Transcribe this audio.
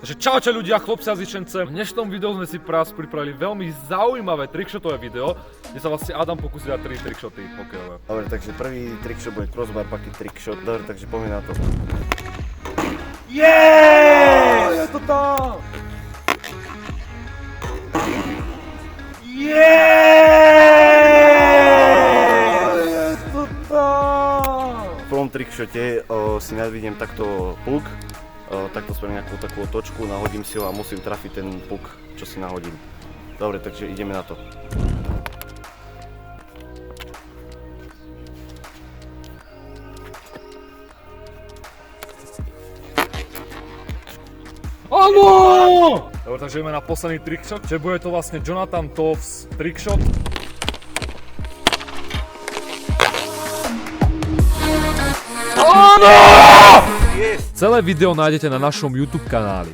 Takže čaute ľudia, chlopci a zičence. V dnešnom videu sme si pre vás pripravili veľmi zaujímavé trickshotové video, kde sa vlastne Adam pokusí dať 3 trickshoty hokejové. Dobre, takže prvý trickshot bude crossbar, paký trickshot. Dobre, takže poďme na to. Yes! Je to tam! Yes! Je to tam! V prvom trickshote si nadvidím takto puk, takto spravím nejakú takú točku, nahodím si ho a musím trafiť ten puk, čo si nahodím. Dobre, takže ideme na to. Áno! Dobre, takže ideme na posledný trickshot, že bude to vlastne Jonathan Toews trickshot. Áno! Celé video nájdete na našom YouTube kanáli.